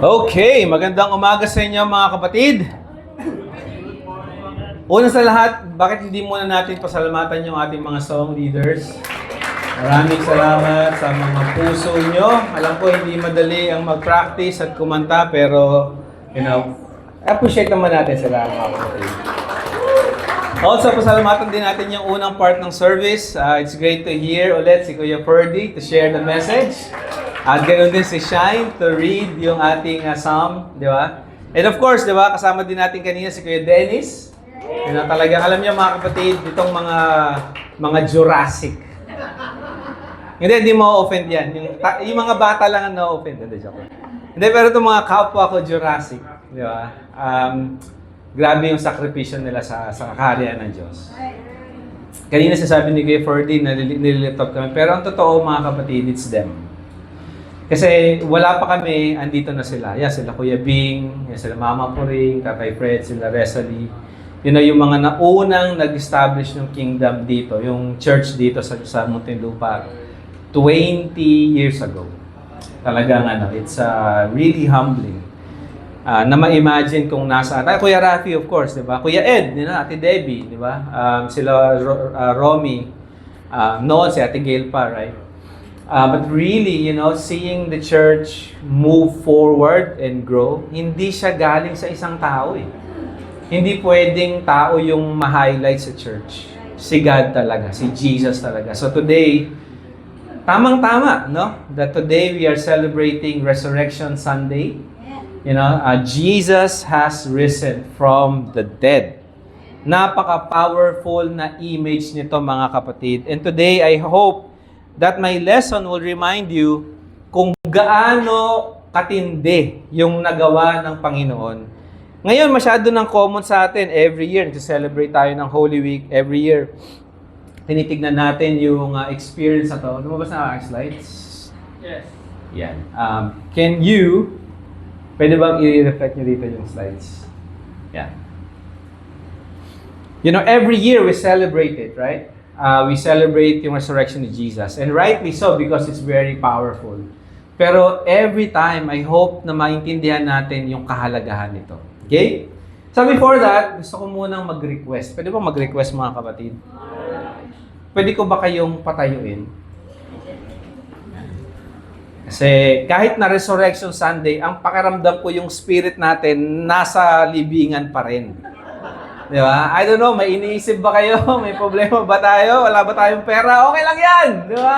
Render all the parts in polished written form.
Okay, magandang umaga sa inyo mga kapatid. Una sa lahat, bakit hindi muna natin pasalamatan yung ating mga song leaders? Maraming salamat sa mga puso nyo. Alam ko hindi madali ang mag-practice at kumanta, pero appreciate naman natin sila mga kapatid. Also, pasalamatan din natin yung unang part ng service. It's great to hear ulit si Kuya Ferdy to share the message. At ganoon din si Shine to read yung ating psalm, di ba? And of course, di ba, kasama din natin kanina si Kuya Dennis. Talagang alam niyo mga kapatid, itong mga Jurassic. Hindi mo offend yan. Yung mga bata lang ang na-offend. Hindi, joke. Hindi, pero itong mga kapwa ko Jurassic, di ba? Grabe yung sakripisyo nila sa kaharian ng Diyos. Kanina sasabi ni Kuya Ferdy na nililift up kami. Pero ang totoo mga kapatid, it's them. Kasi wala pa kami, andito na sila. Yan, sila Kuya Bing, yan, sila Mama Puring, Tatay Fred, sila Resalie. Yun na yung mga naunang nag-establish ng kingdom dito, yung church dito sa Muntinlupa 20 years ago. Talagang it's really humbling. Na ma-imagine kung nasaan. Kuya Rafi, of course, di ba? Kuya Ed, Ate Debbie, di ba? Sila Romy, noon si Ate Gail pa, right? But really, seeing the church move forward and grow, hindi siya galing sa isang tao eh. Hindi pwedeng tao yung ma-highlight sa church. Si God talaga, si Jesus talaga. So today, tamang-tama, no? That today we are celebrating Resurrection Sunday. Jesus has risen from the dead. Napaka-powerful na image nito mga kapatid. And today, I hope that my lesson will remind you kung gaano katindi yung nagawa ng Panginoon. Ngayon, masyado ng common sa atin every year. Nag-celebrate tayo ng Holy Week every year. Tinitignan natin yung experience na to. Lumabas na ang slides? Yes. Yan. Pwede bang i-reflect nyo dito yung slides? Yan. Every year we celebrate it, right? We celebrate yung resurrection of Jesus. And rightly so, because it's very powerful. Pero every time, I hope na maintindihan natin yung kahalagahan nito. Okay? So before that, gusto ko munang mag-request. Pwede ba mag-request mga kapatid? Pwede ko ba kayong patayuin? Kasi kahit na Resurrection Sunday, ang pakiramdam ko yung spirit natin nasa libingan pa rin. Di ba? I don't know, may iniisip ba kayo? May problema ba tayo? Wala ba tayong pera? Okay lang yan! Di ba?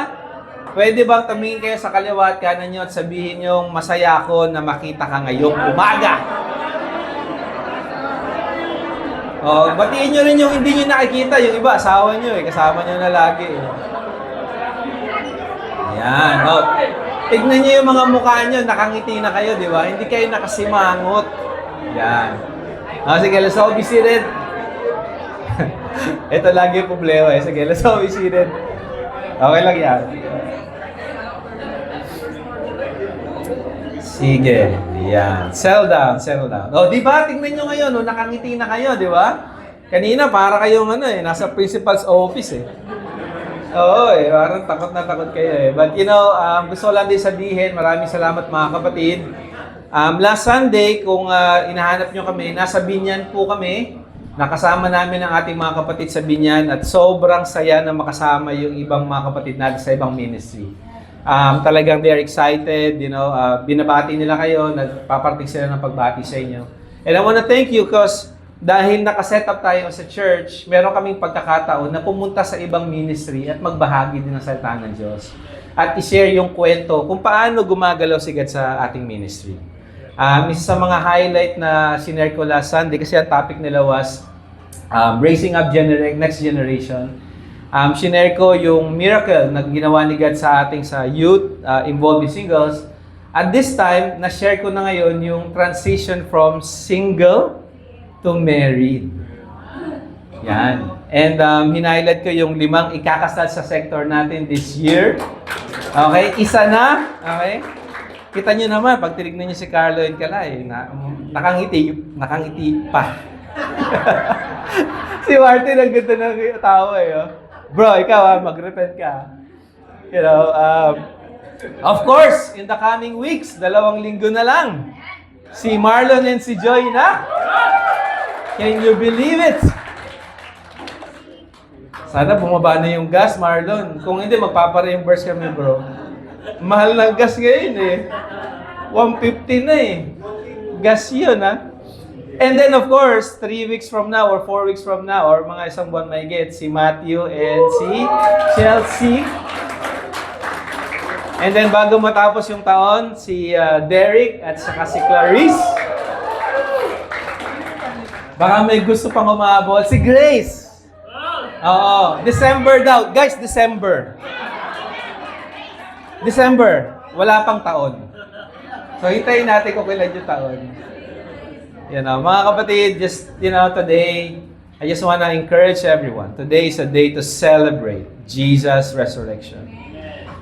Pwede bang tumingin kayo sa kaliwa at kanan nyo at sabihin nyo, masaya ako na makita ka ngayong umaga? Batiin nyo rin yung hindi nyo nakikita. Yung iba, asawa nyo eh. Kasama nyo na lagi eh. Ayan. Tignan nyo yung mga mukha nyo. Nakangiti na kayo, di ba? Hindi kayo nakasimangot. Ayan. Sige, let's all be seated. Ito lagi yung problema eh. Sige, let's all be seated. Okay lang yan. Sige. Yan. Settle down, settle down. Di ba? Tingnan nyo ngayon, nakangiti na kayo, di ba? Kanina, para kayong nasa principal's office eh. Oo parang takot na takot kayo eh. But gusto lang din sabihin, maraming salamat mga kapatid. Last Sunday, kung inahanap nyo kami, nasa Binyan po kami. Nakasama namin ang ating mga kapatid sa Binyan at sobrang saya na makasama yung ibang mga kapatid natin sa ibang ministry. Talagang they are excited, binabati nila kayo, nagpaparting sila ng pagbati sa inyo. And I want to thank you because dahil nakaset up tayo sa church, meron kaming pagkakataon na pumunta sa ibang ministry at magbahagi din ng salita ng Diyos. At i-share yung kwento kung paano gumagalaw si God sa ating ministry. Isa sa mga highlight na sinare ko last Sunday kasi ang topic nila was raising up next generation. Sinare ko yung miracle na ginawa ni God sa ating sa youth involved in singles. At this time, na-share ko na ngayon yung transition from single to married. Yan. And hinighlight ko yung 5 ikakasal sa sector natin this year. Okay? Isa na. Okay? Kita nyo naman, pag tinignan nyo si Carlo and Kalay, nakangiti pa. Si Martin, ang ganda ng tao eh. Bro, ikaw mag-repent ka. Of course, in the coming weeks, 2 linggo na lang. Si Marlon and si Joy na. Can you believe it? Sana bumaba na yung gas, Marlon. Kung hindi, magpapa-reimburse kami, bro. Mahal ng gas ngayon eh. 150 na eh. Gas yun, ha? And then, of course, 3 weeks from now or 4 weeks from now or mga isang buwan may get, si Matthew and si Chelsea. And then, bago matapos yung taon, si Derek at saka si Clarice. Baka may gusto pang umabol. Si Grace. Oo. December daw. Guys, December. December. Wala pang taon. So, hintayin natin kung kailan yung taon. Mga kapatid, just, today, I just want to encourage everyone. Today is a day to celebrate Jesus' resurrection.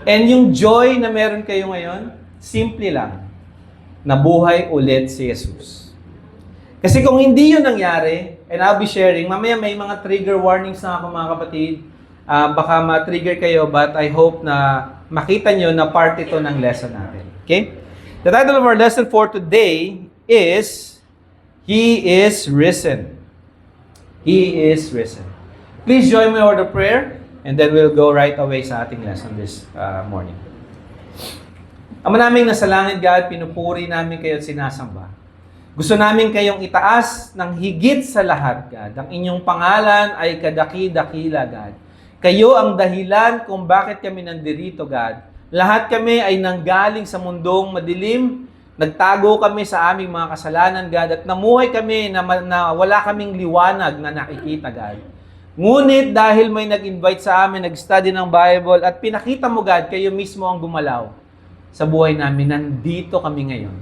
And yung joy na meron kayo ngayon, simple lang. Nabuhay ulit si Jesus. Kasi kung hindi yun nangyari, and I'll be sharing, mamaya may mga trigger warnings na ako mga kapatid. Baka ma-trigger kayo, but I hope na makita nyo na part ito ng lesson natin. Okay? The title of our lesson for today is He is risen. He is risen. Please join me in word of prayer, and then we'll go right away sa ating lesson this morning. Ama naming nasa langit, God, pinupuri namin kayo at sinasamba. Gusto namin kayong itaas ng higit sa lahat, God. Ang inyong pangalan ay kadaki-dakila, God. Kayo ang dahilan kung bakit kami nandirito, God. Lahat kami ay nanggaling sa mundong madilim. Nagtago kami sa aming mga kasalanan, God, at namuhay kami na wala kaming liwanag na nakikita, God. Ngunit dahil may nag-invite sa amin, nag-study ng Bible, at pinakita mo, God, kayo mismo ang gumalaw sa buhay namin. Nandito kami ngayon.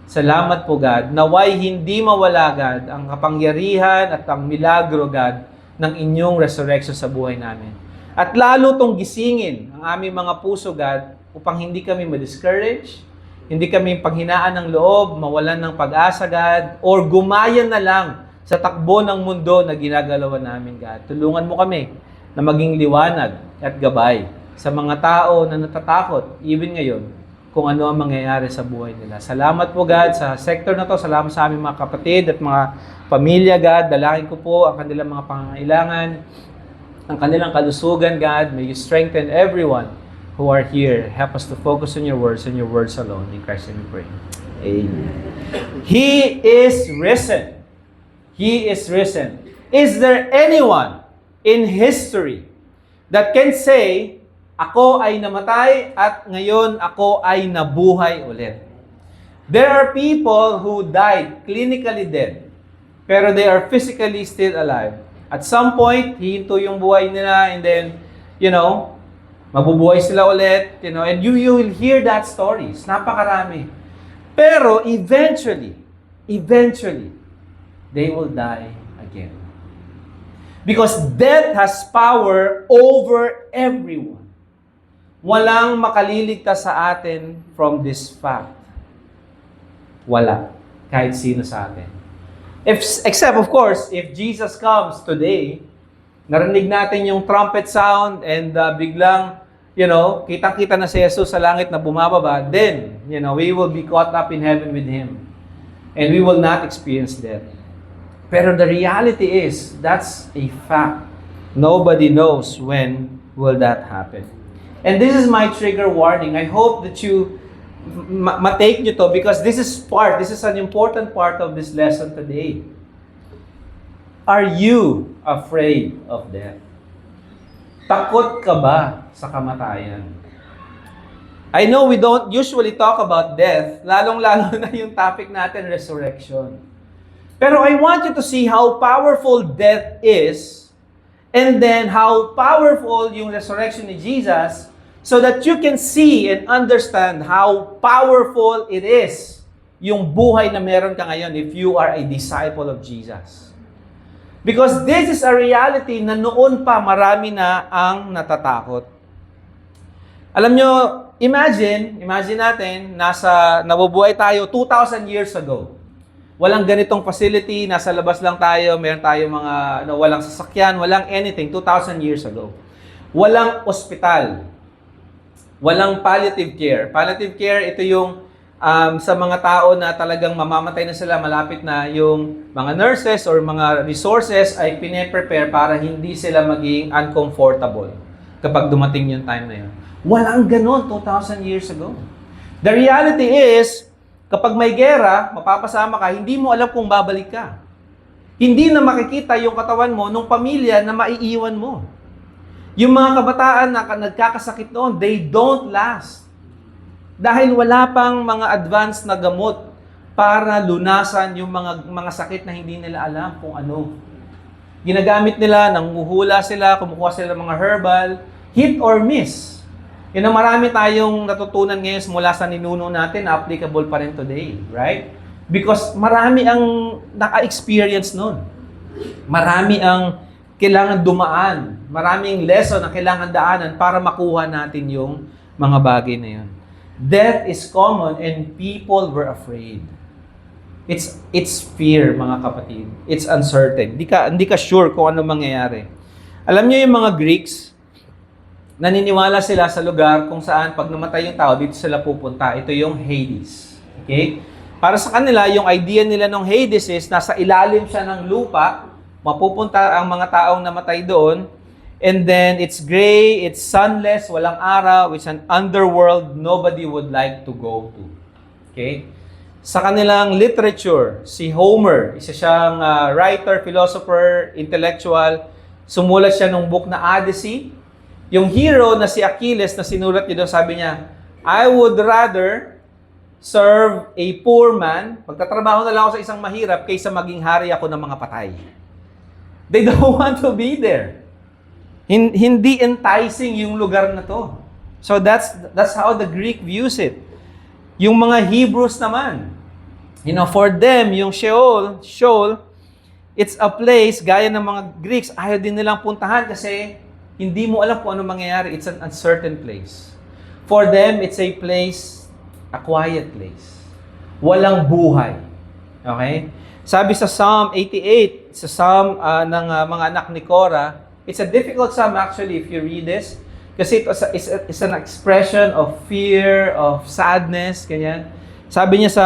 Salamat po, God. Naway hindi mawala, God, ang kapangyarihan at ang milagro, God, ng inyong resurrection sa buhay namin. At lalo tong gisingin ang aming mga puso, God, upang hindi kami ma-discourage, hindi kami panghinaan ng loob, mawalan ng pag-asa, God, or gumaya na lang sa takbo ng mundo na ginagalawan namin, God. Tulungan mo kami na maging liwanag at gabay sa mga tao na natatakot, even ngayon, kung ano ang mangyayari sa buhay nila. Salamat po, God, sa sector na to. Salamat sa aming mga kapatid at mga pamilya, God. Dalangin ko po ang kanilang mga pangangailangan, ang kanilang kalusugan, God. May you strengthen everyone who are here. Help us to focus on your words and your words alone. In Christ we pray. Amen. He is risen. He is risen. Is there anyone in history that can say, ako ay namatay at ngayon ako ay nabuhay ulit? There are people who died, clinically dead, pero they are physically still alive. At some point, hihinto yung buhay nila and then, mabubuhay sila ulit, and you will hear that stories. Napakarami. Pero eventually, they will die again. Because death has power over everyone. Walang makaliligtas sa atin from this fact. Wala. Kahit sino sa atin. Except, of course, if Jesus comes today, narinig natin yung trumpet sound and biglang, kitang-kita na si Jesus sa langit na bumababa, then, we will be caught up in heaven with Him. And we will not experience death. Pero the reality is, that's a fact. Nobody knows when will that happen. And this is my trigger warning. I hope that you matake nyo to because this is an important part of this lesson today. Are you afraid of death? Takot ka ba sa kamatayan? I know we don't usually talk about death, lalong-lalo na yung topic natin, resurrection. Pero I want you to see how powerful death is and then how powerful yung resurrection ni Jesus so that you can see and understand how powerful it is yung buhay na meron ka ngayon if you are a disciple of Jesus. Because this is a reality na noon pa marami na ang natatakot. Alam nyo, imagine natin, nabubuhay tayo 2,000 years ago. Walang ganitong facility, nasa labas lang tayo, meron tayo mga, walang sasakyan, walang anything, 2,000 years ago. Walang ospital. Walang palliative care. Palliative care, ito yung sa mga tao na talagang mamamatay na sila, malapit na, yung mga nurses or mga resources ay pine-prepare para hindi sila maging uncomfortable kapag dumating yung time na yun. Walang ganon 2,000 years ago. The reality is, kapag may gera, mapapasama ka, hindi mo alam kung babalik ka. Hindi na makikita yung katawan mo nung pamilya na maiiwan mo. Yung mga kabataan na nagkakasakit noon, they don't last. Dahil wala pang mga advanced na gamot para lunasan yung mga sakit na hindi nila alam kung ano. Ginagamit nila, nanguhula sila, kumukuha sila ng mga herbal, hit or miss. Yun ang marami tayong natutunan ngayon mula sa ninuno natin na applicable pa rin today, right? Because marami ang naka-experience nun. Marami ang kailangan dumaan. Maraming lesson na kailangan daanan para makuha natin yung mga bagay na yun. Death is common and people were afraid. It's fear, mga kapatid. It's uncertain. Hindi ka sure kung ano mangyayari. Alam niyo yung mga Greeks, naniniwala sila sa lugar kung saan pag namatay yung tao, dito sila pupunta. Ito yung Hades. Okay? Para sa kanila, yung idea nila ng Hades is nasa ilalim siya ng lupa, mapupunta ang mga taong namatay doon, and then it's gray, it's sunless, walang araw, it's an underworld nobody would like to go to. Okay? Sa kanilang literature, si Homer, isa siyang writer, philosopher, intellectual, sumulat siya ng book na Odyssey. Yung hero na si Achilles na sinulat niya doon, sabi niya, I would rather serve a poor man, magtatrabaho na lang ako sa isang mahirap kaysa maging hari ako ng mga patay. They don't want to be there. Hindi enticing yung lugar na to. So that's how the Greek views it. Yung mga Hebrews naman, for them, yung Sheol, it's a place, gaya ng mga Greeks, ayaw din nilang puntahan kasi hindi mo alam kung ano mangyayari. It's an uncertain place. For them, it's a place, a quiet place. Walang buhay. Okay? Sabi sa Psalm 88, sa Psalm ng mga anak ni Korah, it's a difficult psalm actually if you read this. Kasi it's an expression of fear, of sadness, ganyan. Sabi niya sa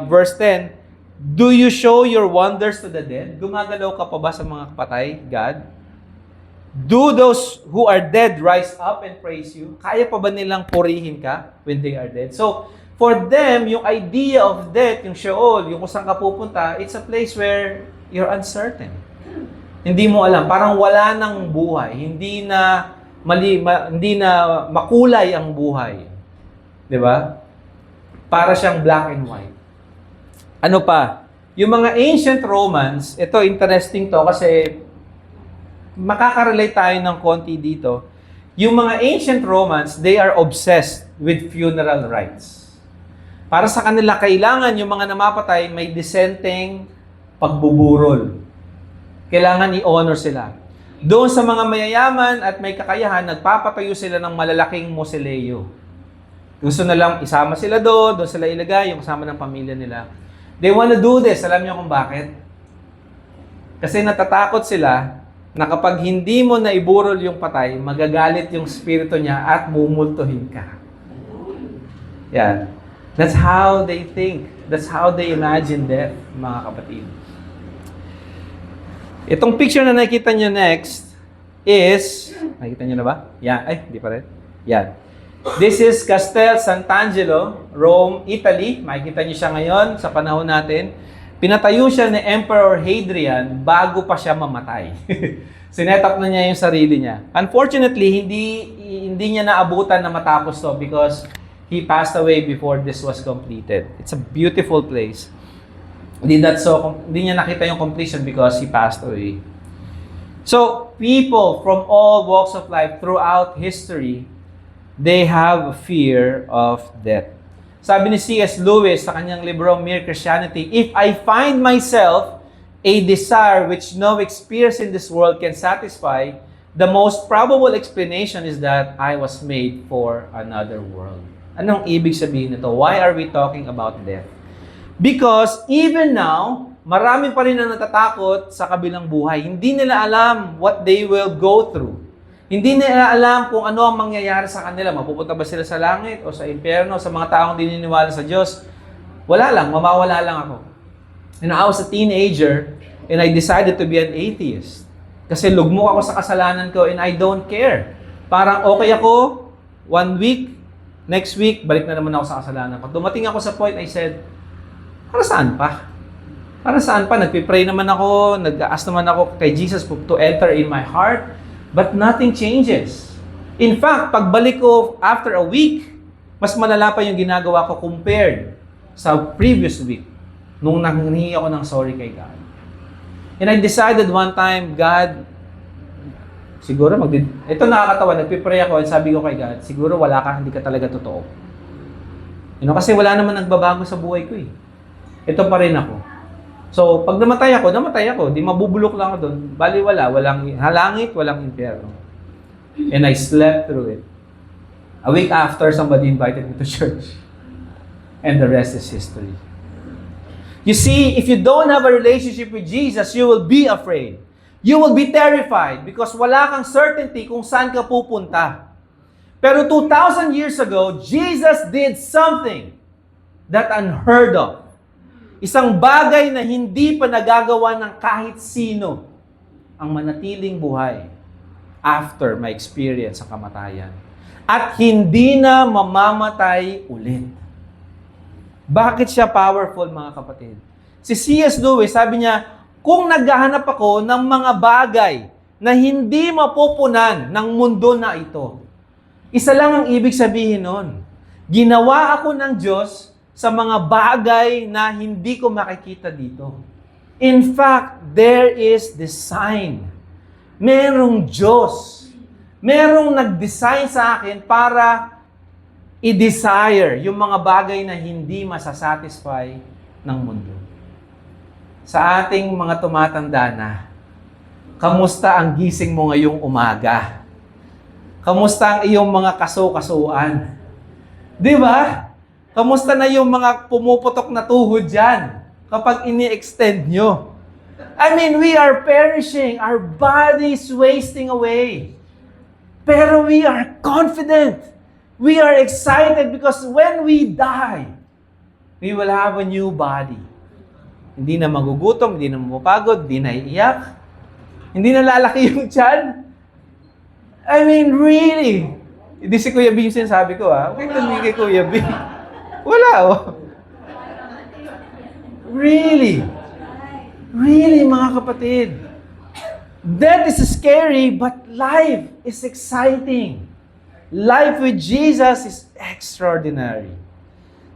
verse 10, do you show your wonders to the dead? Gumagalaw ka pa ba sa mga patay, God? Do those who are dead rise up and praise you? Kaya pa ba nilang purihin ka when they are dead? So, for them, yung idea of death, yung Sheol, yung kung saan ka pupunta, it's a place where you're uncertain. Hindi mo alam, parang wala nang buhay, hindi na makulay ang buhay. 'Di ba? Para siyang black and white. Ano pa? Yung mga ancient Romans, ito interesting to kasi makaka-relate tayo ng konti dito. Yung mga ancient Romans, they are obsessed with funeral rites. Para sa kanila, kailangan yung mga namapatay may disenteng pagbuburol. Kailangan i-honor sila. Doon sa mga mayayaman at may kakayahan, nagpapatayo sila ng malalaking mausoleo. Gusto na lang isama sila doon sila ilagay, yung kasama ng pamilya nila. They want to do this. Alam niyo kung bakit? Kasi natatakot sila na kapag hindi mo na iburol yung patay, magagalit yung spirito niya at mumultuhin ka. Yan. That's how they think. That's how they imagine death, mga kapatid. Itong picture na nakita nyo next is, nakita nyo na ba? Yan. Ay, di pa rin. Yan. This is Castel Sant'Angelo, Rome, Italy. Makikita nyo siya ngayon sa panahon natin. Pinatayo siya ni Emperor Hadrian bago pa siya mamatay. Sinet-up na niya yung sarili niya. Unfortunately, hindi niya naabutan na matapos to because he passed away before this was completed. It's a beautiful place. Hindi niya nakita yung completion because he passed away. So, people from all walks of life throughout history, they have a fear of death. Sabi ni C.S. Lewis sa kanyang libro Mere Christianity, if I find myself a desire which no experience in this world can satisfy, the most probable explanation is that I was made for another world. Anong ibig sabihin nito? Why are we talking about death? Because even now, marami pa rin na natatakot sa kabilang buhay. Hindi nila alam what they will go through. Hindi nila alam kung ano ang mangyayari sa kanila. Mapupunta ba sila sa langit o sa impyerno, sa mga taong di naniniwala sa Diyos? Wala lang, mamawala lang ako. And I was a teenager and I decided to be an atheist. Kasi lugmok ako sa kasalanan ko and I don't care. Parang okay ako, 1 week, next week, balik na naman ako sa kasalanan. Pag dumating ako sa point, I said, para saan pa? Para saan pa? Nagpipray naman ako, nag-ask naman ako kay Jesus to enter in my heart, but nothing changes. In fact, pagbalik ko after a week, mas malala pa yung ginagawa ko compared sa previous week nung nanghingi ako ng sorry kay God. And I decided one time, God, siguro ito nakakatawa, nagpipray ako and sabi ko kay God, siguro wala ka, hindi ka talaga totoo. Kasi wala naman nagbabago sa buhay ko eh. Ito pa rin ako. So, pag namatay ako. Di mabubulok lang ako doon. Bali walang halangit, walang impyerno. And I slept through it. A week after, somebody invited me to church. And the rest is history. You see, if you don't have a relationship with Jesus, you will be afraid. You will be terrified because wala kang certainty kung saan ka pupunta. Pero 2,000 years ago, Jesus did something that unheard of. Isang bagay na hindi pa nagagawa ng kahit sino ang manatiling buhay after my experience sa kamatayan. At hindi na mamamatay ulit. Bakit siya powerful, mga kapatid? Si C.S. Lewis, sabi niya, kung naghahanap ako ng mga bagay na hindi mapupunan ng mundo na ito, isa lang ang ibig sabihin nun. Ginawa ako ng Diyos sa mga bagay na hindi ko makikita dito. In fact, there is design. Merong Diyos. Merong nag-design sa akin para i-desire yung mga bagay na hindi masasatisfy ng mundo. Sa ating mga tumatanda na, kamusta ang gising mo ngayong umaga? Kamusta ang iyong mga kaso-kasuan? Di ba? Kamusta na yung mga pumuputok na tuhod dyan kapag ini-extend nyo? I mean, we are perishing. Our body is wasting away. Pero we are confident. We are excited because when we die, we will have a new body. Hindi na magugutom, hindi na mapapagod, hindi na iiyak, hindi na lalaki yung tiyan. I mean, really. Hindi si Kuya B yung sinasabi ko, ha? Okay, tanongin kay Kuya B. Wala, oh. Really. Really, mga kapatid. Death is scary, but life is exciting. Life with Jesus is extraordinary.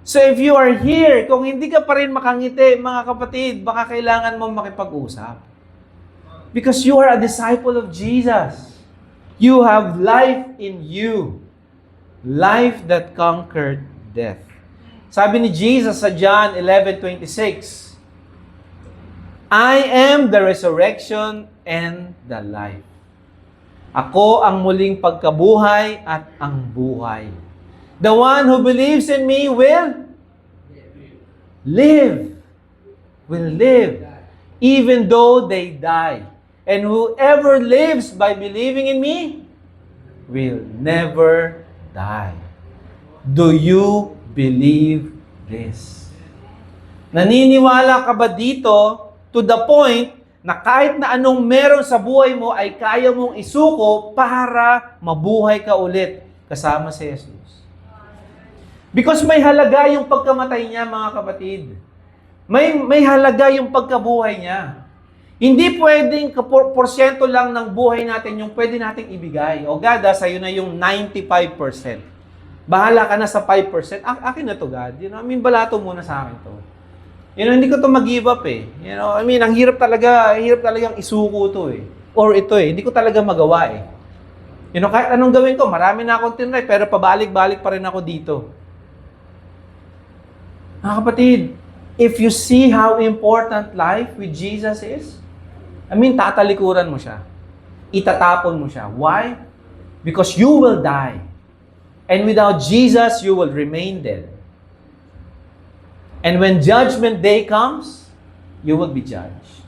So if you are here, kung hindi ka pa rin makangiti, mga kapatid, baka kailangan mo makipag-usap. Because you are a disciple of Jesus. You have life in you. Life that conquered death. Sabi ni Jesus sa John 11:26, I am the resurrection and the life. Ako ang muling pagkabuhay at ang buhay. The one who believes in me will live. Will live. Even though they die. And whoever lives by believing in me will never die. Do you believe this? Naniniwala ka ba dito to the point na kahit na anong meron sa buhay mo ay kaya mong isuko para mabuhay ka ulit kasama si Jesus? Because may halaga yung pagkamatay niya, mga kapatid. May halaga yung pagkabuhay niya. Hindi pwedeng porsyento lang ng buhay natin yung pwede nating ibigay. O God, sa'yo na yung 95%. Bahala ka na sa 5%. Akin na to, God. Balato muna sa akin to. Hindi ko to mag-give up eh. Ang hirap talagang isuko to eh. Or ito eh, hindi ko talaga magawa eh. Kahit anong gawin ko, marami na akong tinry, pero pabalik-balik pa rin ako dito. Mga kapatid, if you see how important life with Jesus is, tatalikuran mo siya. Itatapon mo siya. Why? Because you will die. And without Jesus, you will remain dead. And when judgment day comes, you will be judged.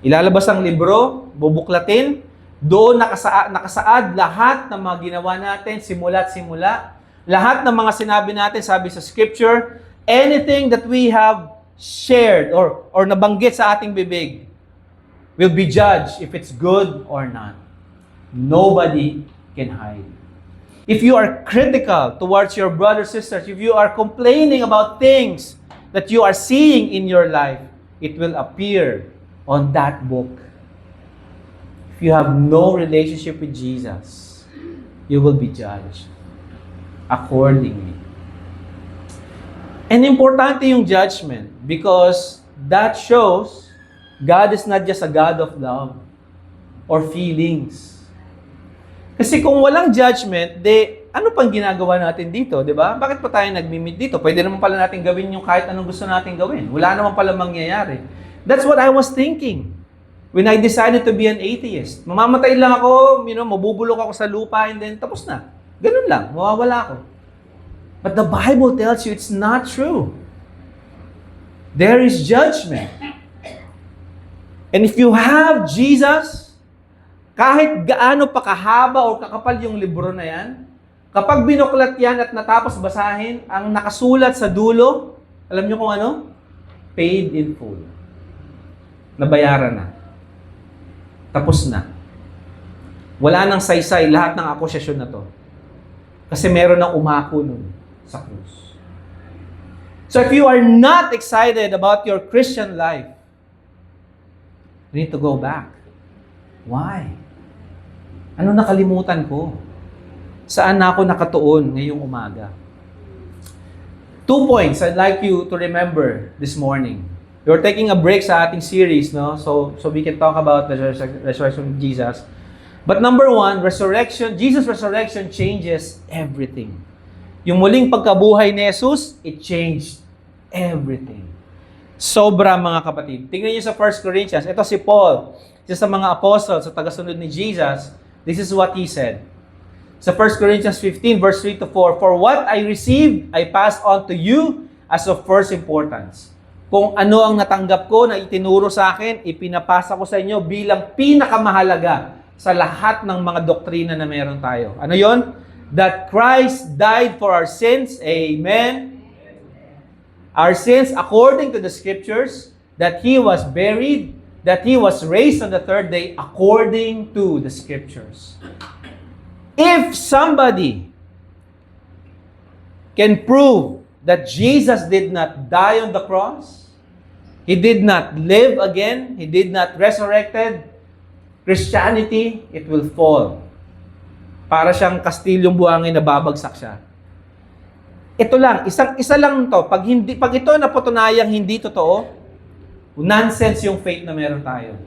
Ilalabas ang libro, bubuklatin, Doon nakasaad lahat ng mga ginawa natin, simula't simula. Lahat ng mga sinabi natin, sabi sa Scripture, anything that we have shared or nabanggit sa ating bibig will be judged if it's good or not. Nobody can hide. If you are critical towards your brothers, sisters, if you are complaining about things that you are seeing in your life, it will appear on that book. If you have no relationship with Jesus, you will be judged accordingly. And importante yung judgment because that shows God is not just a God of love or feelings. Kasi kung walang judgment, ano pang ginagawa natin dito, di ba? Bakit pa tayo nagmi-meet dito? Pwede naman pala natin gawin yung kahit anong gusto natin gawin. Wala naman pala mangyayari. That's what I was thinking when I decided to be an atheist. Mamamatay lang ako, mabubulok ako sa lupa and then tapos na. Ganun lang, mawawala ako. But the Bible tells you it's not true. There is judgment. And if you have Jesus, kahit gaano pa kahaba o kakapal yung libro na yan, kapag binuklat yan at natapos basahin, ang nakasulat sa dulo, alam niyo kung ano? Paid in full. Nabayaran na. Tapos na. Wala nang saysay lahat ng akusasyon na to. Kasi meron nang umako nun sa krus. So if you are not excited about your Christian life, you need to go back. Why? Ano nakalimutan ko? Saan na ako nakatuon ngayong umaga? 2 points I'd like you to remember this morning. We're taking a break sa ating series, no? So we can talk about the resurrection of Jesus. But number 1, Jesus' resurrection changes everything. Yung muling pagkabuhay ni Jesus, it changed everything. Sobra, mga kapatid. Tingnan niyo sa 1 Corinthians. Ito si Paul, isa sa mga apostles, sa tagasunod ni Jesus. This is what he said. Sa 1 Corinthians 15, verse 3 to 4, "For what I received, I passed on to you as of first importance." Kung ano ang natanggap ko na itinuro sa akin, ipinapasa ko sa inyo bilang pinakamahalaga sa lahat ng mga doktrina na meron tayo. Ano yon? That Christ died for our sins. Amen. Our sins according to the Scriptures, that He was buried, that He was raised on the third day according to the Scriptures. If somebody can prove that Jesus did not die on the cross, He did not live again, He did not resurrected, Christianity, it will fall. Para siyang kastilyong buhangin na babagsak siya. Ito lang, isa lang to. Pag ito napatunayang hindi totoo, nonsense yung faith na meron tayo.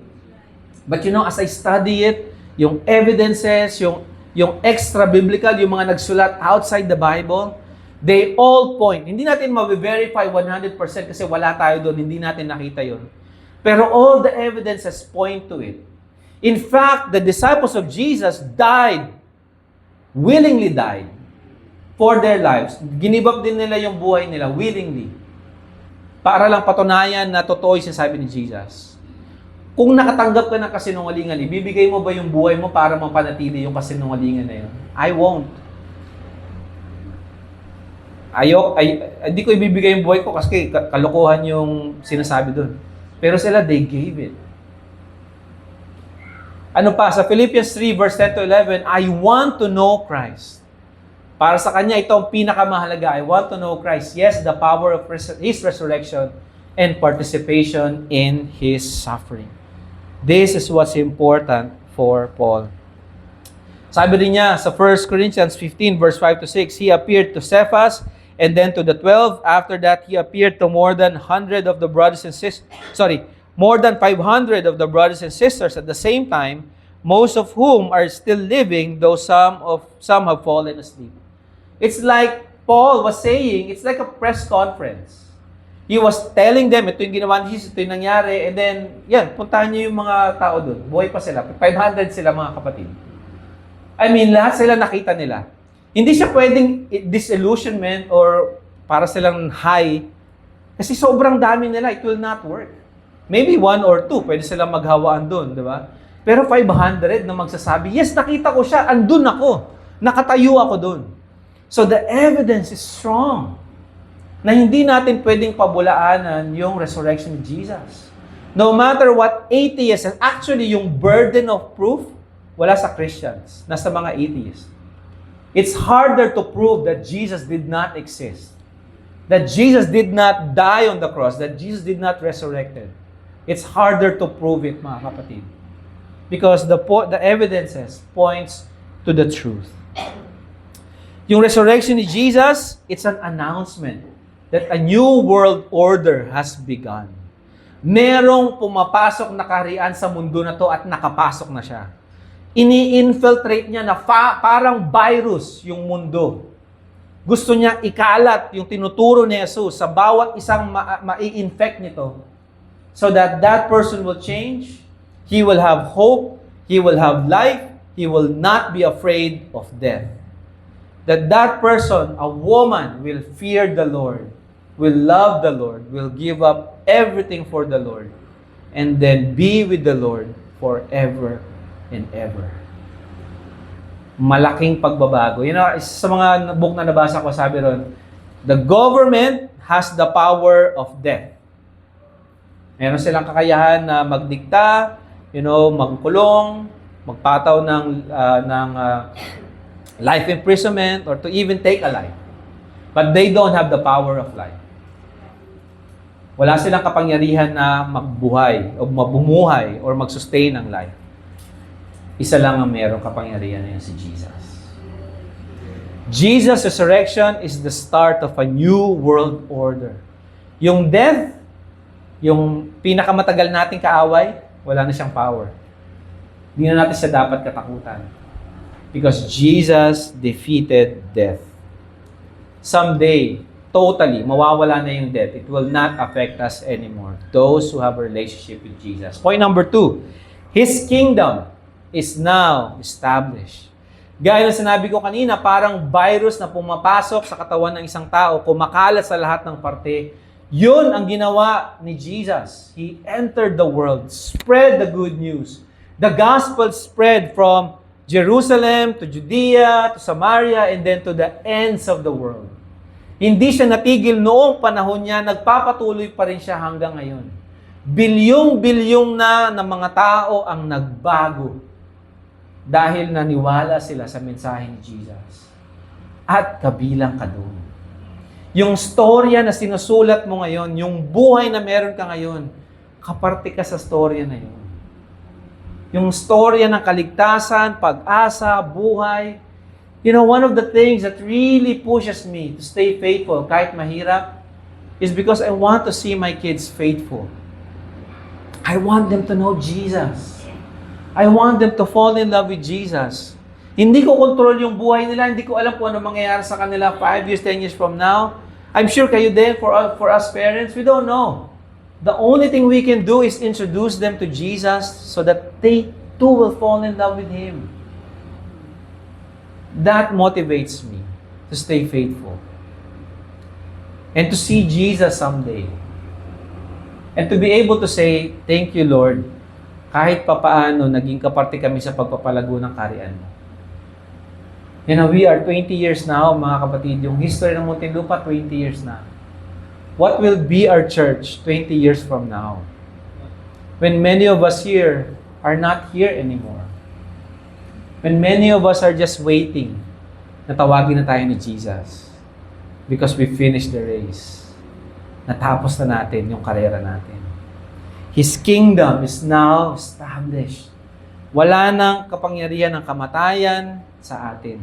But as I study it, yung evidences, yung extra biblical, yung mga nagsulat outside the Bible, they all point. Hindi natin ma-verify 100% kasi wala tayo doon, hindi natin nakita yun. Pero all the evidences point to it. In fact, the disciples of Jesus willingly died for their lives. Ginibab din nila yung buhay nila willingly. Para lang patunayan na totoo yung sinasabi ni Jesus. Kung nakatanggap ka ng kasinungalingan, ibibigay mo ba yung buhay mo para mapanatili yung kasinungalingan na yun? I won't. Hindi ko ibibigay yung buhay ko kasi kalokohan yung sinasabi doon. Pero sila, they gave it. Ano pa? Sa Philippians 3, verse 10 to 11, I want to know Christ. Para sa Kanya, ito ang pinakamahalaga. I want to know Christ. Yes, the power of His resurrection and participation in His suffering. This is what's important for Paul. Sabi rin niya sa 1 Corinthians 15, verse 5 to 6, He appeared to Cephas and then to the 12. After that, He appeared to more than 500 of the brothers and sisters at the same time, most of whom are still living, though some have fallen asleep. It's like Paul was saying, it's like a press conference. He was telling them, ito yung ginawa ni Jesus, ito yung nangyari, and then, puntahan niyo yung mga tao doon. Buhay pa sila. 500 sila, mga kapatid. I mean, lahat sila nakita nila. Hindi siya pwedeng disillusionment or para silang high. Kasi sobrang dami nila, it will not work. Maybe 1 or 2, pwede silang maghawaan doon, di ba? Pero 500 na magsasabi, yes, nakita ko siya, andun ako. Nakatayo ako dun. So the evidence is strong na hindi natin pwedeng pabulaanan yung resurrection of Jesus. No matter what atheists, actually yung burden of proof, wala sa Christians, nasa mga atheists. It's harder to prove that Jesus did not exist. That Jesus did not die on the cross, that Jesus did not resurrected. It's harder to prove it, mga kapatid. Because the evidences points to the truth. Yung resurrection ni Jesus, it's an announcement that a new world order has begun. Merong pumapasok na kaharian sa mundo na to at nakapasok na siya. Ini-infiltrate niya na parang virus yung mundo. Gusto niya ikalat yung tinuturo ni Jesus sa bawat isang ma-i-infect nito. So that that person will change, he will have hope, he will have life, he will not be afraid of death. That person, a woman, will fear the Lord, will love the Lord, will give up everything for the Lord, and then be with the Lord forever and ever. Malaking pagbabago. You know, sa mga book na nabasa ko, sabi ron, the government has the power of death. Meron silang kakayahan na magdikta, magkulong, magpataw ng life imprisonment, or to even take a life. But they don't have the power of life. Wala silang kapangyarihan na magbuhay, o mabumuhay, or mag-sustain ng life. Isa lang ang merong kapangyarihan na yun, si Jesus. Jesus' resurrection is the start of a new world order. Yung death, yung pinakamatagal nating kaaway, wala na siyang power. Hindi na natin siya dapat katakutan. Because Jesus defeated death. Someday, totally, mawawala na yung death. It will not affect us anymore. Those who have a relationship with Jesus. Point number 2, His kingdom is now established. Gaya ng sinabi ko kanina, parang virus na pumapasok sa katawan ng isang tao, kumakalat sa lahat ng parte. Yun ang ginawa ni Jesus. He entered the world, spread the good news. The gospel spread from Jerusalem to Judea to Samaria and then to the ends of the world. Hindi siya natigil noong panahon niya, nagpapatuloy pa rin siya hanggang ngayon. Bilyong-bilyong na ng mga tao ang nagbago dahil naniwala sila sa mensahe ni Jesus. At kabilang ka doon. Yung storya na sinusulat mo ngayon, yung buhay na meron ka ngayon, kaparte ka sa storya na yun. Yung storya ng kaligtasan, pag-asa, buhay. One of the things that really pushes me to stay faithful kahit mahirap is because I want to see my kids faithful. I want them to know Jesus. I want them to fall in love with Jesus. Hindi ko control yung buhay nila. Hindi ko alam kung ano mangyayari sa kanila 5 years, 10 years from now. I'm sure kayo din, for us parents, we don't know. The only thing we can do is introduce them to Jesus so that they too will fall in love with Him. That motivates me to stay faithful. And to see Jesus someday. And to be able to say, thank you, Lord, kahit papaano naging kaparte kami sa pagpapalago ng kaharian mo. We are 20 years now, mga kapatid. Yung history ng Muntinlupa, 20 years na. What will be our church 20 years from now? When many of us here are not here anymore. When many of us are just waiting na tawagin na tayo ni Jesus. Because we finished the race. Natapos na natin yung karera natin. His kingdom is now established. Wala nang kapangyarihan ng kamatayan sa atin.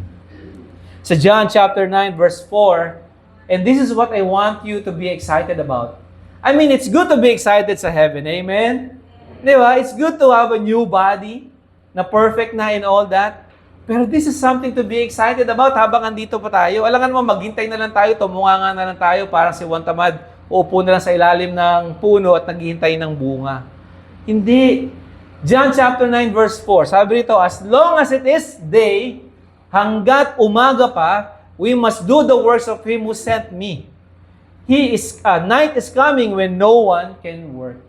Sa John chapter 9 verse 4, and this is what I want you to be excited about. I mean, it's good to be excited sa heaven. Amen? Di ba? It's good to have a new body na perfect na in all that. Pero this is something to be excited about habang andito pa tayo. Alangan mo, maghintay na lang tayo, tumunganga na lang tayo, parang si Juan Tamad, uupo na lang sa ilalim ng puno at naghihintay ng bunga. Hindi. John chapter 9 verse 4, sabi rito, as long as it is day, hanggat umaga pa, we must do the works of Him who sent me. Night is coming when no one can work.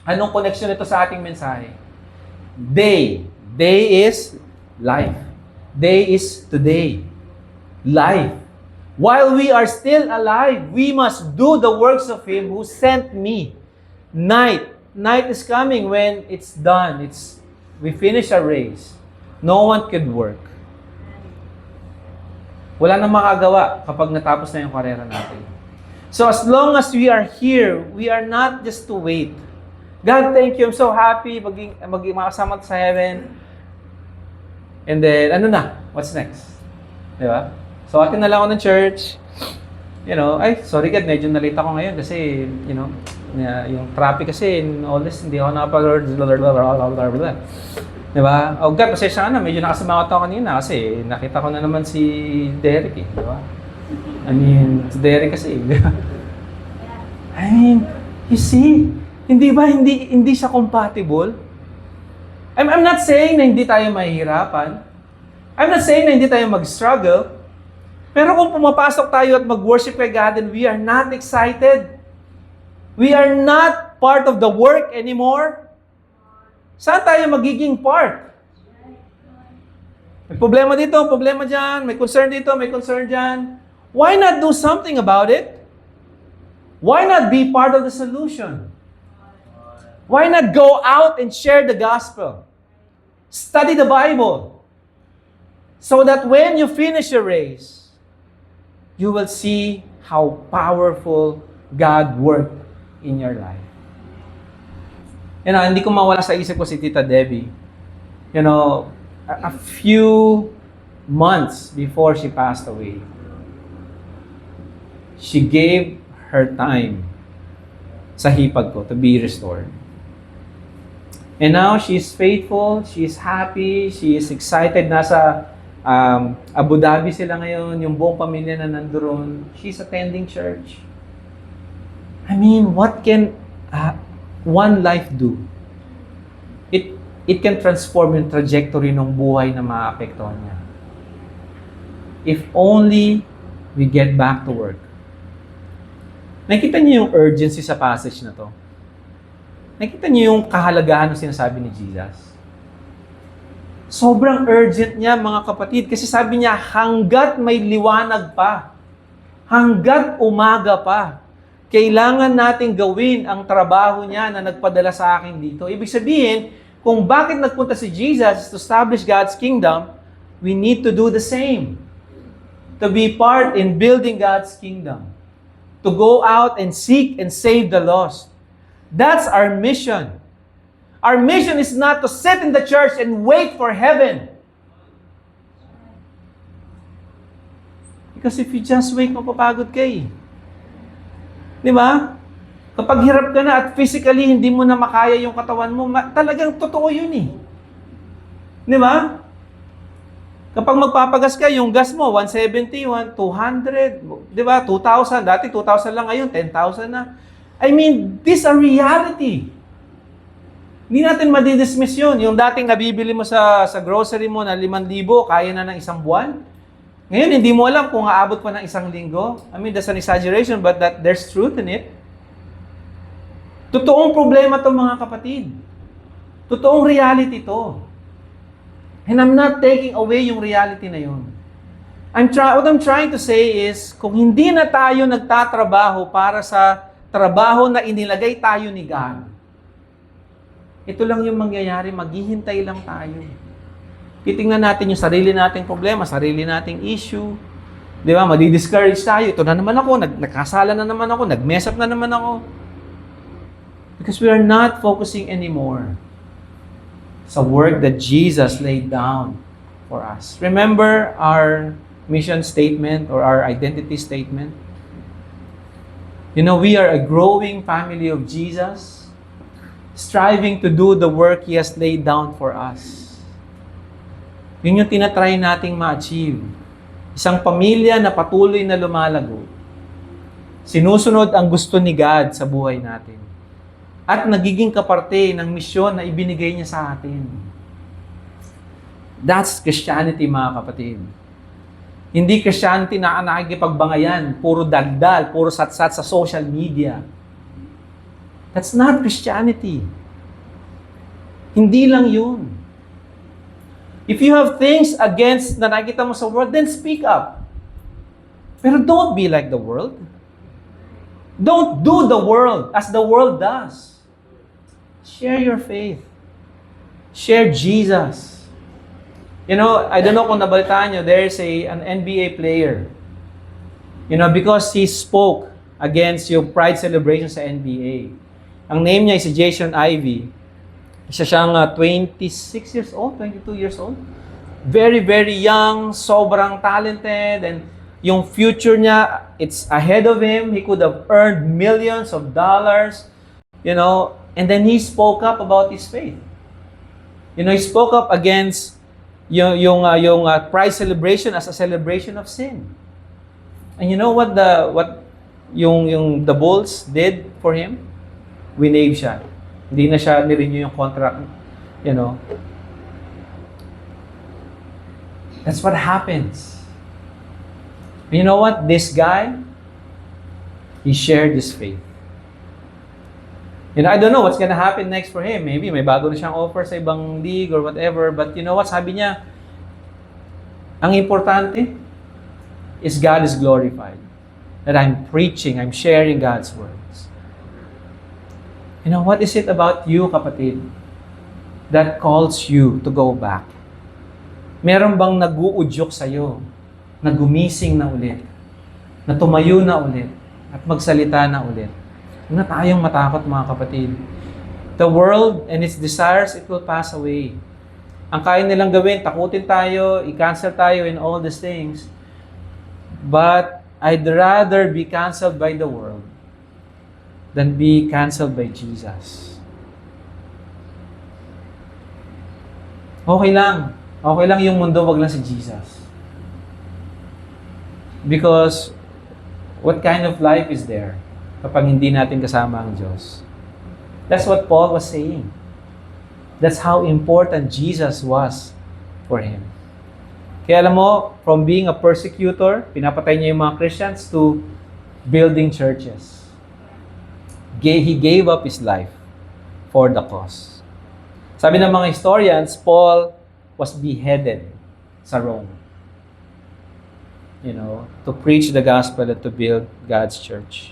Anong connection nito sa ating mensahe? Day. Day is life. Day is today. Life. While we are still alive, we must do the works of Him who sent me. Night. Night is coming when it's done. We finish our race. No one could work. Wala nang makagawa kapag natapos na yung karera natin. So as long as we are here, we are not just to wait. God, thank you. I'm so happy maging makasama sa heaven. And then, ano na? What's next? Di ba? So, atin na lang ako ng church. Sorry God, medyo nalate ako ngayon kasi, yung traffic kasi, all this, hindi ako nakapag- Di ba? Oh God, pasensya ka na, medyo nakasama ako kanina kasi nakita ko na naman si Derek eh. Di ba? Si Derek kasi, di ba? You see, hindi ba, hindi siya compatible? I'm not saying na hindi tayo mahihirapan. I'm not saying na hindi tayo mag-struggle. Pero kung pumapasok tayo at mag-worship kay God and we are not excited, we are not part of the work anymore, saan tayo magiging part? May problema dito, problema dyan, may concern dito, may concern dyan. Why not do something about it? Why not be part of the solution? Why not go out and share the gospel? Study the Bible. So that when you finish your race, you will see how powerful God worked in your life. Hindi ko mawala sa isip ko si Tita Debbie. A few months before she passed away, she gave her time sa hipag ko to be restored. And now, she's faithful, she's happy, she is excited. Nasa Abu Dhabi sila ngayon, yung buong pamilya na nandoon. She's attending church. What can one life do? It can transform yung trajectory ng buhay na maapektuhan niya. If only we get back to work. Nakita niyo yung urgency sa passage na to? Nakita niyo yung kahalagahan ng sinasabi ni Jesus? Sobrang urgent niya, mga kapatid, kasi sabi niya, hanggat may liwanag pa, hanggat umaga pa, kailangan nating gawin ang trabaho niya na nagpadala sa akin dito. Ibig sabihin, kung bakit nagpunta si Jesus to establish God's kingdom, we need to do the same. To be part in building God's kingdom. To go out and seek and save the lost. That's our mission. Our mission is not to sit in the church and wait for heaven. Because if you just wait, mapapagod ka eh. Di ba? Kapag hirap ka na at physically hindi mo na makaya yung katawan mo, talagang totoo yun eh. Di ba? Kapag magpapagas ka, yung gas mo, 170, 200, di ba? 2,000. Dati 2,000 lang, ngayon 10,000 na. This is a reality. Hindi natin madidismiss yun. Yung dating nabibili mo sa grocery mo na 5,000, kaya na ng isang buwan. Ngayon, hindi mo alam kung aabot pa ng isang linggo. That's an exaggeration, but there's truth in it. Totoong problema to, mga kapatid. Totoong reality to. And I'm not taking away yung reality na yun. What I'm trying to say is, kung hindi na tayo nagtatrabaho para sa trabaho na inilagay tayo ni God, ito lang yung mangyayari, maghihintay lang tayo. Titingnan natin yung sarili nating problema, sarili nating issue. Di ba? Madi-discourage tayo. Ito na naman ako, nagkasala na naman ako, nag-mess up na naman ako. Because we are not focusing anymore sa work that Jesus laid down for us. Remember our mission statement or our identity statement? We are a growing family of Jesus, striving to do the work He has laid down for us. Yun yung tinatry nating ma-achieve. Isang pamilya na patuloy na lumalago. Sinusunod ang gusto ni God sa buhay natin. At nagiging kaparte ng misyon na ibinigay niya sa atin. That's Christianity, mga kapatid. Hindi Christianity na nakikipagbangayan, puro daldal, puro satsat sa social media. That's not Christianity. Hindi lang yun. If you have things against na nakikita mo sa world, then speak up. Pero don't be like the world. Don't do the world as the world does. Share your faith. Share Jesus. You know, I don't know kung nabalitaan nyo, there's an NBA player. You know, because he spoke against yung pride celebration sa NBA. Ang name niya is si Jason Ivey. Isa siyang 26 years old, 22 years old. Very, very young, sobrang talented, and yung future niya, it's ahead of him. He could have earned millions of dollars, you know, and then he spoke up about his faith. You know, he spoke up against yung pride celebration as a celebration of sin. And you know what the Bulls did for him? Winave siya. Hindi na siya nirenew yung contract, you know. That's what happens. You know what? This guy, he shared his faith. You know, I don't know what's gonna happen next for him. Maybe may bago na siyang offer sa ibang league or whatever. But you know what? Sabi niya, ang importante is God is glorified. That I'm preaching, I'm sharing God's words. You know, what is it about you, kapatid, that calls you to go back? Meron bang nag-uudyok sa'yo, na gumising na ulit, na tumayo na ulit, at magsalita na ulit? Huwag na tayong matakot, mga kapatid. The world and its desires, it will pass away. Ang kaya nilang gawin, takutin tayo, i-cancel tayo in all these things. But I'd rather be canceled by the world than be canceled by Jesus. Okay lang. Okay lang yung mundo, wag lang si Jesus. Because what kind of life is there kapag hindi natin kasama ang Diyos? That's what Paul was saying. That's how important Jesus was for him. Kaya alam mo, from being a persecutor, pinapatay niya yung mga Christians, to building churches. He gave up his life for the cause. Sabi ng mga historians, Paul was beheaded sa Rome. You know, to preach the gospel and to build God's church.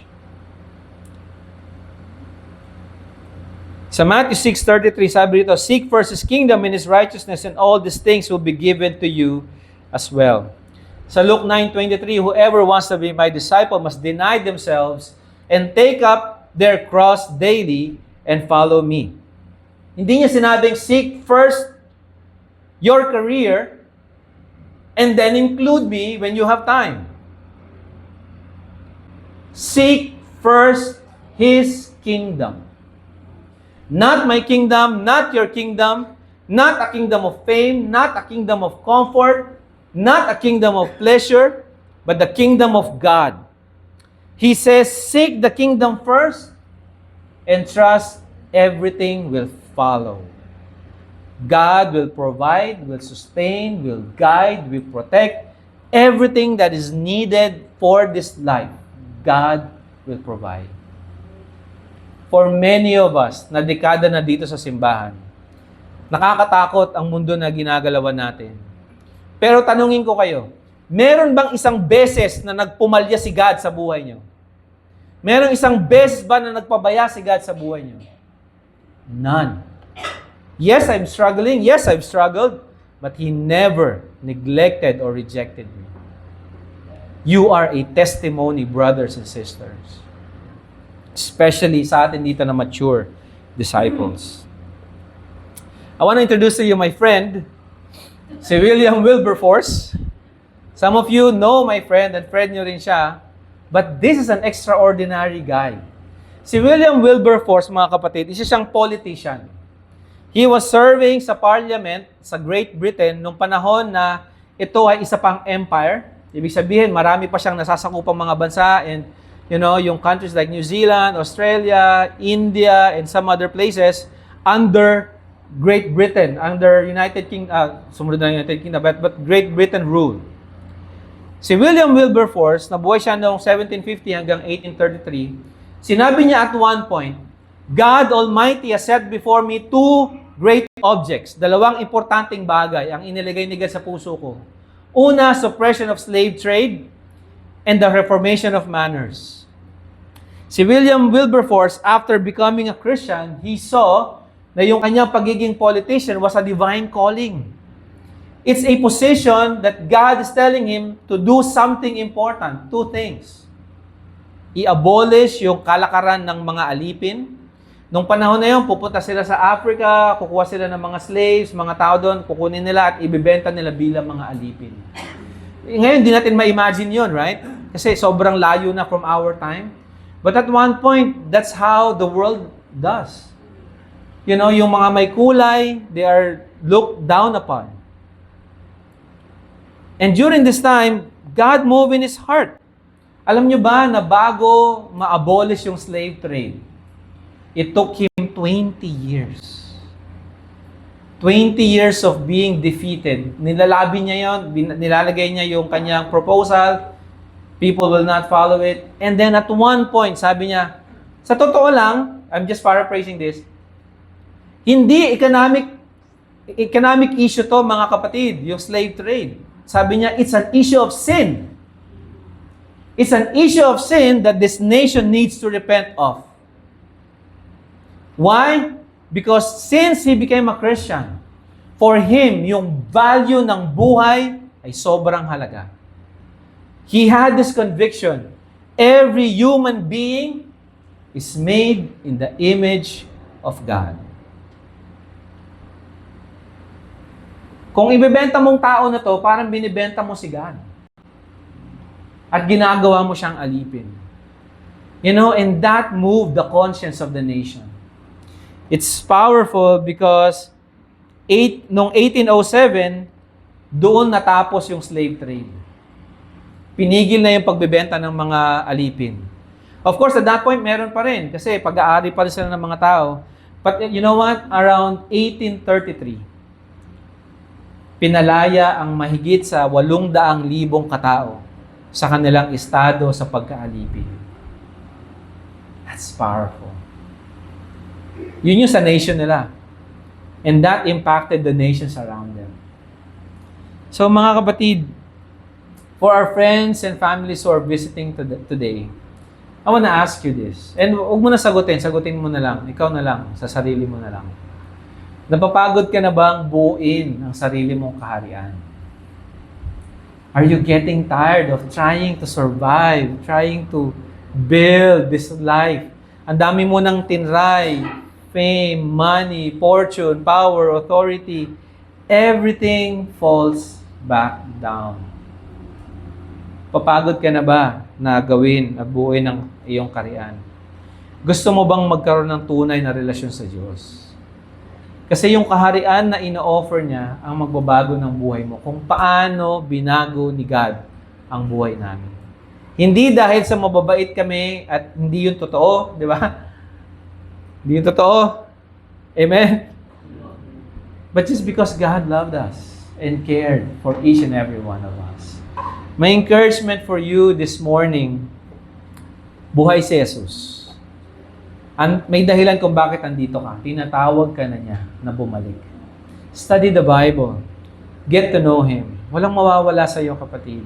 Sa Matthew 6:33, sabi dito, "Seek first His kingdom and His righteousness, and all these things will be given to you as well." Sa Luke 9:23, "Whoever wants to be my disciple must deny themselves and take up their cross daily and follow me." Hindi niya sinabing, seek first your career and then include me when you have time. Seek first His kingdom. Not my kingdom, not your kingdom, not a kingdom of fame, not a kingdom of comfort, not a kingdom of pleasure, but the kingdom of God. He says, seek the kingdom first and trust everything will follow. God will provide, will sustain, will guide, will protect everything that is needed for this life. God will provide. For many of us, na dekada na dito sa simbahan, nakakatakot ang mundo na ginagalawan natin. Pero tanungin ko kayo, meron bang isang beses na nagpumalya si God sa buhay niyo? Merong isang beses ba na nagpabaya si God sa buhay niyo? None. Yes, I'm struggling. Yes, I've struggled. But He never neglected or rejected me. You are a testimony, brothers and sisters. Especially sa atin dito na mature disciples. I want to introduce to you my friend, si William Wilberforce. Some of you know my friend, and friend nyo rin siya. But this is an extraordinary guy. Si William Wilberforce, mga kapatid, isa siyang politician. He was serving sa parliament sa Great Britain nung panahon na ito ay isa pang empire. Ibig sabihin, marami pa siyang nasasakupang mga bansa, and you know, yung countries like New Zealand, Australia, India, and some other places under Great Britain, under United Kingdom, sumunod na United Kingdom, but Great Britain rule. Si William Wilberforce, nabuhay siya noong 1750 hanggang 1833, sinabi niya at one point, God Almighty has set before me two great objects, dalawang importanteng bagay ang inilagay ni God sa puso ko. Una, suppression of slave trade and the reformation of manners. Si William Wilberforce, after becoming a Christian, he saw na yung kanyang pagiging politician was a divine calling. It's a position that God is telling him to do something important. Two things. I-abolish yung kalakaran ng mga alipin. Nung panahon na yun, pupunta sila sa Africa, kukuha sila ng mga slaves, mga tao doon, kukunin nila at ibibenta nila bilang mga alipin. Ngayon, di natin ma-imagine yun, right? Kasi sobrang layo na from our time. But at one point, that's how the world does. You know, yung mga may kulay, they are looked down upon. And during this time, God moved in His heart. Alam nyo ba na bago ma-abolish yung slave trade, it took Him 20 years. 20 years of being defeated. Nilalabi niya yon, nilalagay niya yung kanyang proposal, people will not follow it. And then at one point, sabi niya, sa totoo lang, I'm just paraphrasing this, hindi economic issue to mga kapatid, yung slave trade. Sabi niya, it's an issue of sin. It's an issue of sin that this nation needs to repent of. Why? Because since he became a Christian, for him, yung value ng buhay ay sobrang halaga. He had this conviction, every human being is made in the image of God. Kung ibebenta mong tao na to, parang binibenta mo si God. At ginagawa mo siyang alipin. You know, and that moved the conscience of the nation. It's powerful because noong 1807, doon natapos yung slave trade. Pinigil na yung pagbebenta ng mga alipin. Of course, at that point, meron pa rin. Kasi pag-aari pa rin sila ng mga tao. But you know what? Around 1833, pinalaya ang mahigit sa 800,000 katao sa kanilang estado sa pagkaalipin. That's powerful. Yun yung sa nation nila. And that impacted the nations around them. So mga kapatid, for our friends and families who are visiting today, I want to ask you this. And huwag mo na sagutin mo na lang. Ikaw na lang, sa sarili mo na lang. Napapagod ka na bang buuin ang sarili mong kaharian? Are you getting tired of trying to survive, trying to build this life? Ang dami mo ng tinray, fame, money, fortune, power, authority. Everything falls back down. Papagod ka na ba na gawin at buuin ang iyong kaharian? Gusto mo bang magkaroon ng tunay na relasyon sa Diyos? Kasi yung kaharian na ino-offer niya ang magbabago ng buhay mo. Kung paano binago ni God ang buhay namin. Hindi dahil sa mababait kami at hindi yun totoo, di ba? Hindi yun totoo. Amen? But just because God loved us and cared for each and every one of us. My encouragement for you this morning, buhay si Jesus. May dahilan kung bakit andito ka. Tinatawag ka na niya na bumalik. Study the Bible. Get to know Him. Walang mawawala sa iyo, kapatid.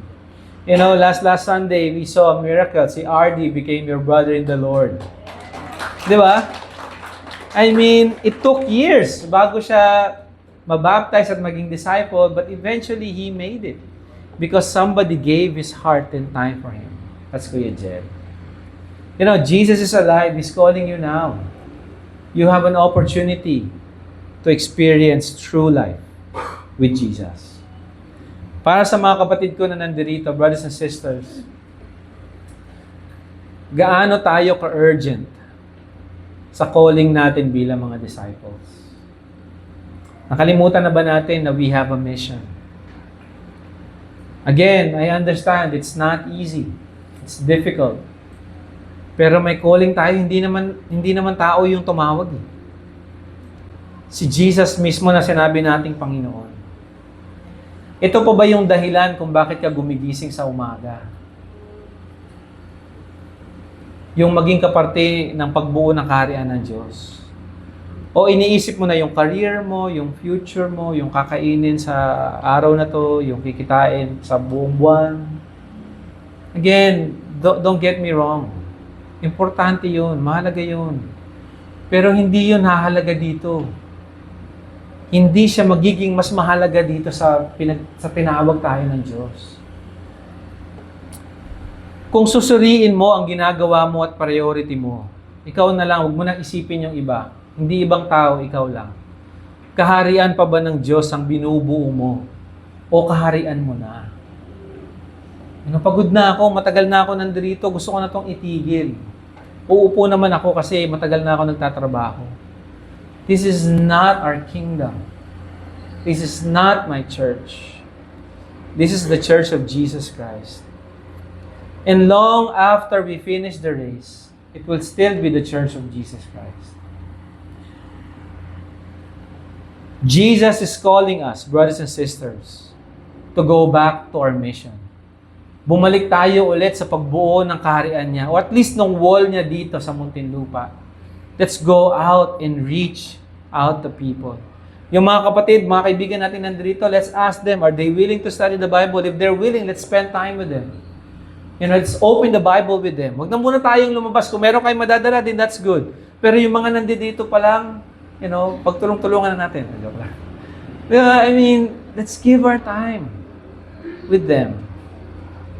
You know, last Sunday, we saw a miracle. Si RD became your brother in the Lord. Di ba? I mean, it took years bago siya mabaptize at maging disciple, but eventually, he made it. Because somebody gave his heart and time for him. That's Kuya Jed. You know, Jesus is alive. He's calling you now. You have an opportunity to experience true life with Jesus. Para sa mga kapatid ko na nandirito, brothers and sisters, gaano tayo ka-urgent sa calling natin bilang mga disciples? Nakalimutan na ba natin na we have a mission? Again, I understand it's not easy. It's difficult. Pero may calling tayo, hindi naman tao yung tumawag. Si Jesus mismo na sinabi nating Panginoon. Ito pa ba yung dahilan kung bakit ka gumigising sa umaga? Yung maging kaparte ng pagbuo ng kaharian ng Diyos. O iniisip mo na yung career mo, yung future mo, yung kakainin sa araw na to, yung kikitain sa buong buwan. Again, don't get me wrong. Importante yun, mahalaga yun. Pero hindi yun hahalaga dito. Hindi siya magiging mas mahalaga dito sa tinawag tayo ng Diyos. Kung susuriin mo ang ginagawa mo at priority mo, ikaw na lang, huwag mo nang isipin yung iba. Hindi ibang tao, ikaw lang. Kaharian pa ba ng Diyos ang binubuo mo? O kaharian mo na? Pagod na ako, matagal na ako nandito, gusto ko na itong itigil. Uupo naman ako kasi matagal na ako nagtatrabaho. This is not our kingdom. This is not my church. This is the church of Jesus Christ. And long after we finish the race, it will still be the church of Jesus Christ. Jesus is calling us, brothers and sisters, to go back to our mission. Bumalik tayo ulit sa pagbuo ng kaharian niya, or at least ng wall niya dito sa Muntinlupa. Let's go out and reach out to people. Yung mga kapatid, mga kaibigan natin nandito, let's ask them, are they willing to study the Bible? If they're willing, let's spend time with them. Let's open the Bible with them. Huwag na muna tayong lumabas. Kung meron kayong madadala din, that's good. Pero yung mga nandito pa lang, pagtulong-tulungan na natin. Let's give our time with them.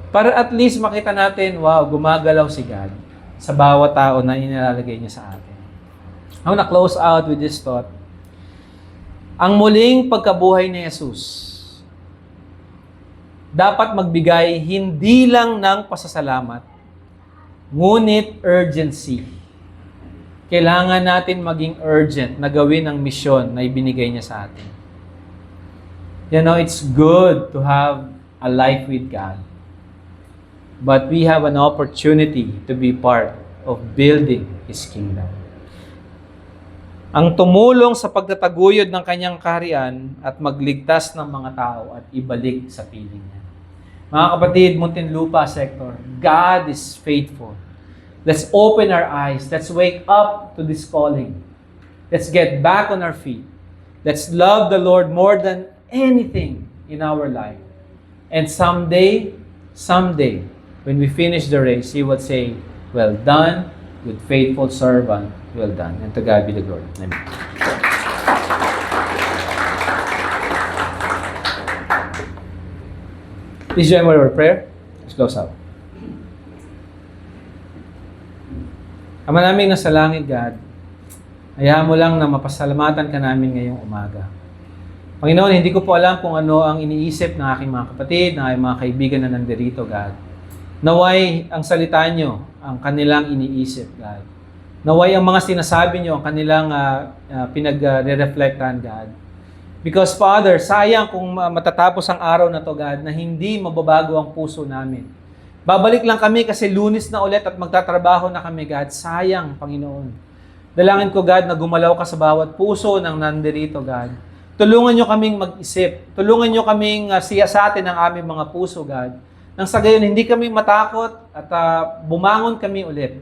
Para at least makita natin, wow, gumagalaw si God sa bawat tao na inilalagay niya sa atin. I want to close out with this thought. Ang muling pagkabuhay ni Jesus, dapat magbigay hindi lang ng pasasalamat, ngunit urgency. Kailangan natin maging urgent na gawin ang misyon na ibinigay niya sa atin. It's good to have a life with God. But we have an opportunity to be part of building His kingdom. Ang tumulong sa pagtataguyod ng kanyang kaharian at magligtas ng mga tao at ibalik sa piling niya. Mga kapatid, Muntinlupa sector, God is faithful. Let's open our eyes. Let's wake up to this calling. Let's get back on our feet. Let's love the Lord more than anything in our life. And someday, when we finish the race, He will say, well done, good faithful servant, well done. And to God be the glory. Amen. Please join me in our prayer. Let's close out. Ama namin nasa langit, God, hayaan mo lang na mapasalamatan ka namin ngayong umaga. Panginoon, hindi ko po alam kung ano ang iniisip ng aking mga kapatid, ng aking mga kaibigan na nandirito, God. Naway ang salita nyo, ang kanilang iniisip, God. Naway ang mga sinasabi nyo, ang kanilang pinag-reflectan, God. Because, Father, sayang kung matatapos ang araw na to, God, na hindi mababago ang puso namin. Babalik lang kami kasi Lunes na ulit at magtatrabaho na kami, God. Sayang, Panginoon. Dalangin ko, God, na gumalaw ka sa bawat puso ng nandirito, God. Tulungan nyo kaming mag-isip. Tulungan nyo kaming siyasatin ang aming mga puso, God. Nang sa gayon, hindi kami matakot at bumangon kami ulit.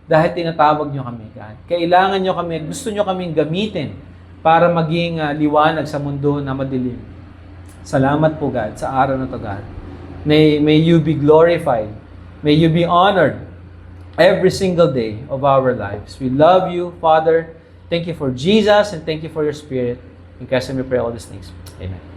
Dahil tinatawag nyo kami, God. Kailangan nyo kami, gusto nyo kaming gamitin para maging liwanag sa mundo na madilim. Salamat po, God, sa araw na to, God. May you be glorified. May you be honored every single day of our lives. We love you, Father. Thank you for Jesus and thank you for your Spirit. In Christ we pray all these things. Amen.